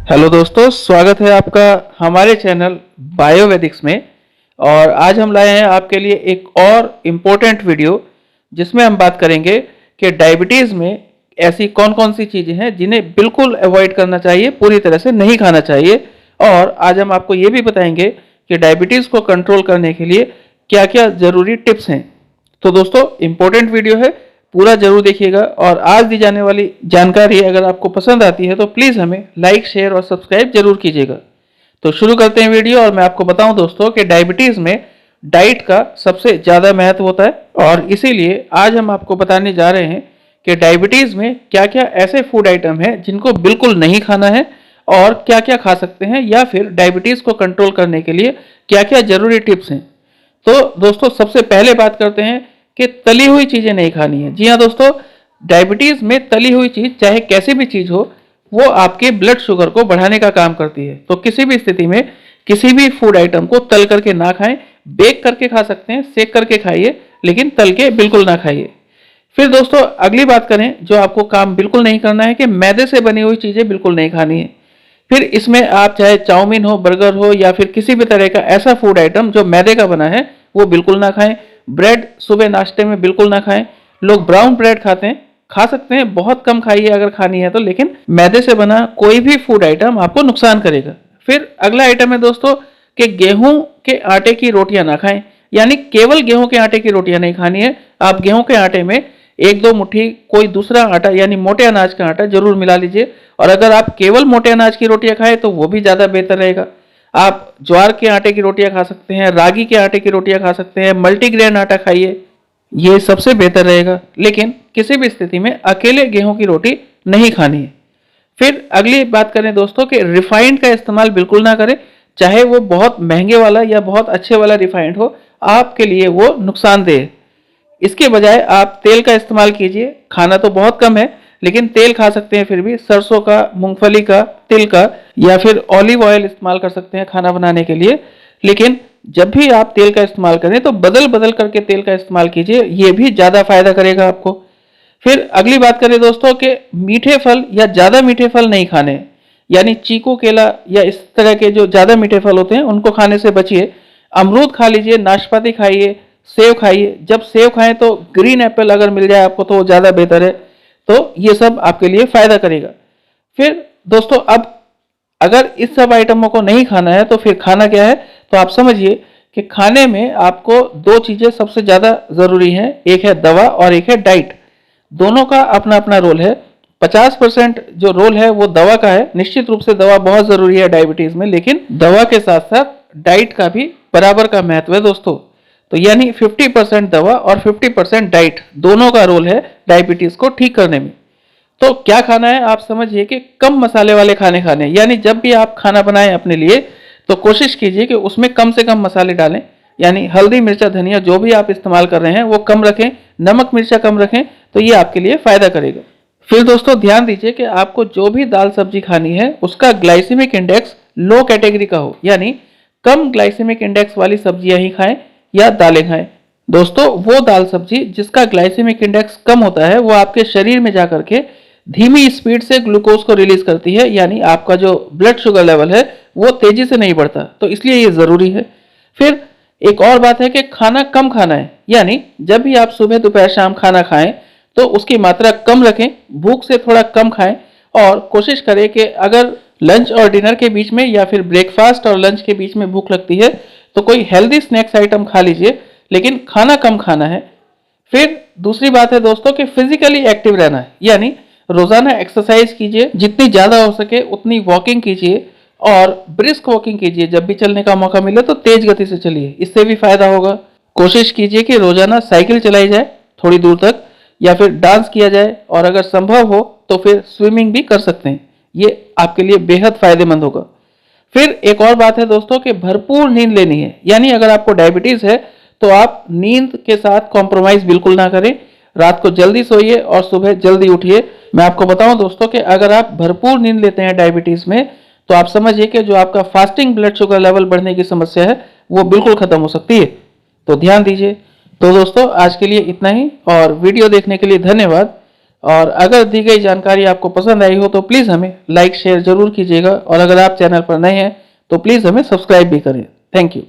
Hello दोस्तों, स्वागत है आपका हमारे चैनल बायोवेदिक्स में। और आज हम लाए हैं आपके लिए एक और इम्पोर्टेंट वीडियो जिसमें हम बात करेंगे कि डायबिटीज़ में ऐसी कौन कौन सी चीज़ें हैं जिन्हें बिल्कुल अवॉइड करना चाहिए, पूरी तरह से नहीं खाना चाहिए। और आज हम आपको ये भी बताएंगे कि डायबिटीज़ को कंट्रोल करने के लिए क्या क्या ज़रूरी टिप्स हैं। तो दोस्तों, इम्पोर्टेंट वीडियो है, पूरा जरूर देखिएगा। और आज दी जाने वाली जानकारी अगर आपको पसंद आती है तो प्लीज़ हमें लाइक, शेयर और सब्सक्राइब जरूर कीजिएगा। तो शुरू करते हैं वीडियो। और मैं आपको बताऊं दोस्तों कि डायबिटीज़ में डाइट का सबसे ज़्यादा महत्व होता है, और इसीलिए आज हम आपको बताने जा रहे हैं कि डायबिटीज़ में क्या क्या ऐसे फूड आइटम हैं जिनको बिल्कुल नहीं खाना है और क्या क्या खा सकते हैं, या फिर डायबिटीज़ को कंट्रोल करने के लिए क्या क्या ज़रूरी टिप्स हैं। तो दोस्तों, सबसे पहले बात करते हैं कि तली हुई चीज़ें नहीं खानी है। जी हाँ दोस्तों, डायबिटीज़ में तली हुई चीज़, चाहे कैसी भी चीज़ हो, वो आपके ब्लड शुगर को बढ़ाने का काम करती है। तो किसी भी स्थिति में किसी भी फूड आइटम को तल करके ना खाएं। बेक करके खा सकते हैं, सेक करके खाइए, लेकिन तल के बिल्कुल ना खाइए। फिर दोस्तों, अगली बात करें जो आपको काम बिल्कुल नहीं करना है कि मैदे से बनी हुई चीज़ें बिल्कुल नहीं खानी है। फिर इसमें आप चाहे चाउमीन हो, बर्गर हो, या फिर किसी भी तरह का ऐसा फूड आइटम जो मैदे का बना है, वो बिल्कुल ना खाएं। ब्रेड सुबह नाश्ते में बिल्कुल ना खाएं। लोग ब्राउन ब्रेड खाते हैं, खा सकते हैं, बहुत कम खाइए अगर खानी है तो, लेकिन मैदे से बना कोई भी फूड आइटम आपको नुकसान करेगा। फिर अगला आइटम है दोस्तों कि गेहूं के आटे की रोटियां ना खाएं। यानी केवल गेहूं के आटे की रोटियां नहीं खानी है। आप गेहूं के आटे में एक दो मुट्ठी कोई दूसरा आटा यानी मोटे अनाज का आटा जरूर मिला लीजिए। और अगर आप केवल मोटे अनाज की रोटियां खाएं तो वो भी ज़्यादा बेहतर रहेगा। आप ज्वार के आटे की रोटियां खा सकते हैं, रागी के आटे की रोटियां खा सकते हैं, मल्टीग्रेन आटा खाइए, ये सबसे बेहतर रहेगा। लेकिन किसी भी स्थिति में अकेले गेहूं की रोटी नहीं खानी है। फिर अगली बात करें दोस्तों कि रिफाइंड का इस्तेमाल बिल्कुल ना करें। चाहे वो बहुत महंगे वाला या बहुत अच्छे वाला रिफाइंड हो, आपके लिए वो नुकसानदेह है। इसके बजाय आप तेल का इस्तेमाल कीजिए। खाना तो बहुत कम है, लेकिन तेल खा सकते हैं फिर भी, सरसों का, मूंगफली का, तिल का, या फिर ऑलिव ऑयल इस्तेमाल कर सकते हैं खाना बनाने के लिए। लेकिन जब भी आप तेल का इस्तेमाल करें तो बदल बदल करके तेल का इस्तेमाल कीजिए, ये भी ज़्यादा फायदा करेगा आपको। फिर अगली बात करें दोस्तों कि मीठे फल या ज़्यादा मीठे फल नहीं खाने। यानी चीकू, केला या इस तरह के जो ज़्यादा मीठे फल होते हैं उनको खाने से बचिए। अमरूद खा लीजिए, नाशपाती खाइए, सेब खाइए। जब सेब खाएं तो ग्रीन एप्पल अगर मिल जाए आपको तो वो ज़्यादा बेहतर है। तो ये सब आपके लिए फ़ायदा करेगा। फिर दोस्तों, अब अगर इस सब आइटमों को नहीं खाना है तो फिर खाना क्या है, तो आप समझिए कि खाने में आपको दो चीज़ें सबसे ज़्यादा ज़रूरी हैं। एक है दवा और एक है डाइट। दोनों का अपना अपना रोल है। 50% जो रोल है वो दवा का है। निश्चित रूप से दवा बहुत ज़रूरी है डायबिटीज़ में, लेकिन दवा के साथ साथ डाइट का भी बराबर का महत्व है दोस्तों। तो यानी 50% दवा और 50% डाइट, दोनों का रोल है डायबिटीज़ को ठीक करने में। तो क्या खाना है, आप समझिए कि कम मसाले वाले खाने खाने। यानी जब भी आप खाना बनाएं अपने लिए तो कोशिश कीजिए कि उसमें कम से कम मसाले डालें। यानी हल्दी, मिर्चा, धनिया जो भी आप इस्तेमाल कर रहे हैं वो कम रखें, नमक मिर्चा कम रखें, तो ये आपके लिए फ़ायदा करेगा। फिर दोस्तों, ध्यान दीजिए कि आपको जो भी दाल सब्जी खानी है उसका ग्लाइसेमिक इंडेक्स लो कैटेगरी का हो। यानी कम ग्लाइसेमिक इंडेक्स वाली सब्जियां ही खाएं या दालें खाएं। दोस्तों, वो दाल सब्जी जिसका ग्लाइसेमिक इंडेक्स कम होता है वो आपके शरीर में जाकर के धीमी स्पीड से ग्लूकोज को रिलीज करती है। यानी आपका जो ब्लड शुगर लेवल है वो तेजी से नहीं बढ़ता, तो इसलिए ये ज़रूरी है। फिर एक और बात है कि खाना कम खाना है। यानी जब भी आप सुबह, दोपहर, शाम खाना खाएं तो उसकी मात्रा कम रखें, भूख से थोड़ा कम खाएं। और कोशिश करें कि अगर लंच और डिनर के बीच में या फिर ब्रेकफास्ट और लंच के बीच में भूख लगती है तो कोई हेल्दी स्नैक्स आइटम खा लीजिए, लेकिन खाना कम खाना है। फिर दूसरी बात है दोस्तों कि फिजिकली एक्टिव रहना है। यानी रोजाना एक्सरसाइज कीजिए, जितनी ज़्यादा हो सके उतनी वॉकिंग कीजिए, और ब्रिस्क वॉकिंग कीजिए। जब भी चलने का मौका मिले तो तेज गति से चलिए, इससे भी फायदा होगा। कोशिश कीजिए कि रोजाना साइकिल चलाई जाए थोड़ी दूर तक, या फिर डांस किया जाए, और अगर संभव हो तो फिर स्विमिंग भी कर सकते हैं। ये आपके लिए बेहद फायदेमंद होगा। फिर एक और बात है दोस्तों कि भरपूर नींद लेनी है। यानी अगर आपको डायबिटीज़ है तो आप नींद के साथ कॉम्प्रोमाइज़ बिल्कुल ना करें। रात को जल्दी सोइए और सुबह जल्दी उठिए। मैं आपको बताऊं दोस्तों कि अगर आप भरपूर नींद लेते हैं डायबिटीज़ में तो आप समझिए कि जो आपका फास्टिंग ब्लड शुगर लेवल बढ़ने की समस्या है वो बिल्कुल ख़त्म हो सकती है। तो ध्यान दीजिए। तो दोस्तों, आज के लिए इतना ही, और वीडियो देखने के लिए धन्यवाद। और अगर दी गई जानकारी आपको पसंद आई हो तो प्लीज़ हमें लाइक शेयर ज़रूर कीजिएगा, और अगर आप चैनल पर नए हैं तो प्लीज़ हमें सब्सक्राइब भी करें। Thank you.